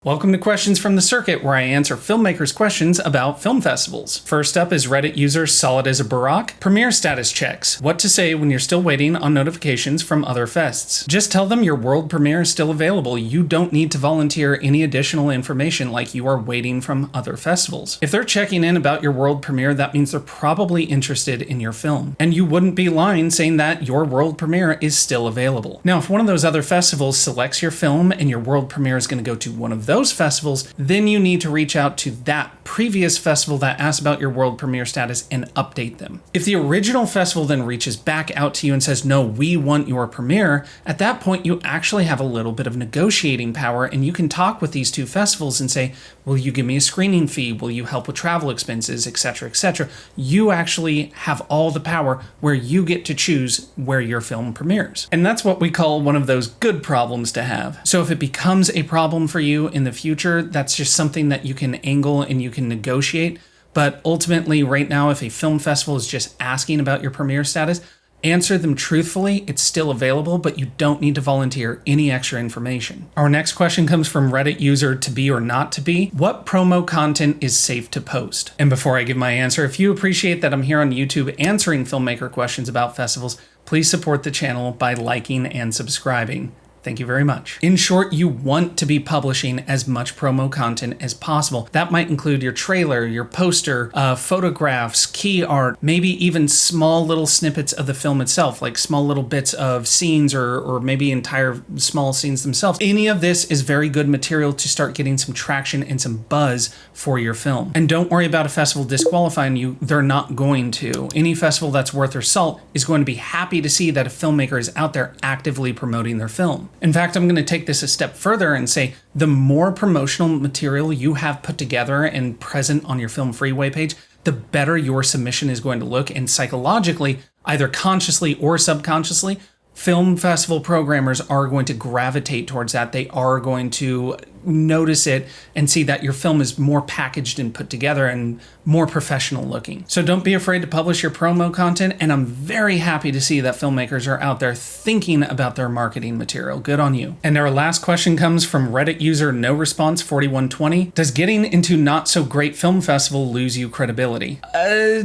Welcome to Questions from the Circuit, where I answer filmmakers' questions about film festivals. First up is Reddit user Solid as a Barack. Premiere status checks. What to say when you're still waiting on notifications from other fests. Just tell them your world premiere is still available. You don't need to volunteer any additional information like you are waiting from other festivals. If they're checking in about your world premiere, that means they're probably interested in your film. And you wouldn't be lying saying that your world premiere is still available. Now, if one of those other festivals selects your film and your world premiere is going to go to one of those festivals, then you need to reach out to that previous festival that asked about your world premiere status and update them. If the original festival then reaches back out to you and says, no, we want your premiere, at that point you actually have a little bit of negotiating power and you can talk with these two festivals and say, will you give me a screening fee? Will you help with travel expenses, etc., etc.? You actually have all the power where you get to choose where your film premieres. And that's what we call one of those good problems to have. So if it becomes a problem for you in the future, that's just something that you can angle and you can negotiate. But ultimately, right now, if a film festival is just asking about your premiere status, answer them truthfully. It's still available, but you don't need to volunteer any extra information. Our next question comes from Reddit user To Be or Not To Be. What promo content is safe to post? And before I give my answer, if you appreciate that I'm here on YouTube answering filmmaker questions about festivals, please support the channel by liking and subscribing. Thank you very much. In short, you want to be publishing as much promo content as possible. That might include your trailer, your poster, photographs, key art, maybe even small little snippets of the film itself, like small little bits of scenes or maybe entire small scenes themselves. Any of this is very good material to start getting some traction and some buzz for your film. And don't worry about a festival disqualifying you. They're not going to. Any festival that's worth their salt is going to be happy to see that a filmmaker is out there actively promoting their film. In fact, I'm going to take this a step further and say the more promotional material you have put together and present on your Film Freeway page, the better your submission is going to look. And psychologically, either consciously or subconsciously, film festival programmers are going to gravitate towards that. They are going to notice it and see that your film is more packaged and put together and more professional looking. So don't be afraid to publish your promo content, and I'm very happy to see that filmmakers are out there thinking about their marketing material. Good on you. And our last question comes from Reddit user No Response 4120. Does getting into not so great film festival lose you credibility?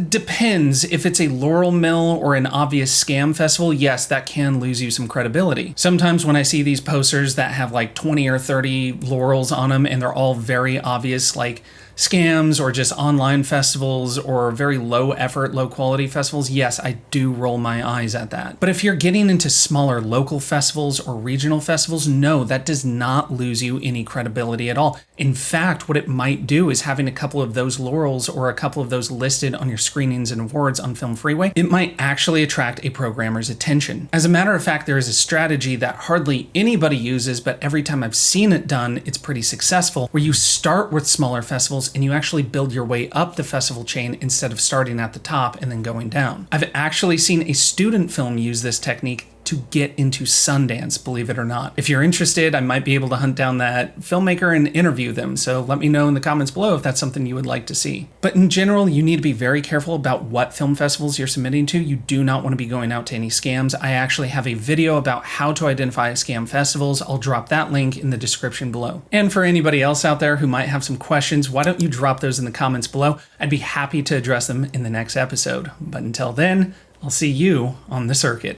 Depends. If it's a Laurel Mill or an obvious scam festival, yes, that can lose you some credibility. Sometimes when I see these posters that have like 20 or 30 laurels on them and they're all very obvious, like scams or just online festivals or very low effort, low quality festivals, yes, I do roll my eyes at that. But if you're getting into smaller local festivals or regional festivals, no, that does not lose you any credibility at all. In fact, what it might do is having a couple of those laurels or a couple of those listed on your screenings and awards on Film Freeway, it might actually attract a programmer's attention. As a matter of fact, there is a strategy that hardly anybody uses, but every time I've seen it done, it's pretty successful, where you start with smaller festivals and you actually build your way up the festival chain instead of starting at the top and then going down. I've actually seen a student film use this technique to get into Sundance, believe it or not. If you're interested, I might be able to hunt down that filmmaker and interview them, so let me know in the comments below if that's something you would like to see. But in general, you need to be very careful about what film festivals you're submitting to. You do not want to be going out to any scams. I actually have a video about how to identify scam festivals. I'll drop that link in the description below. And for anybody else out there who might have some questions, why don't you drop those in the comments below? I'd be happy to address them in the next episode. But until then, I'll see you on the circuit.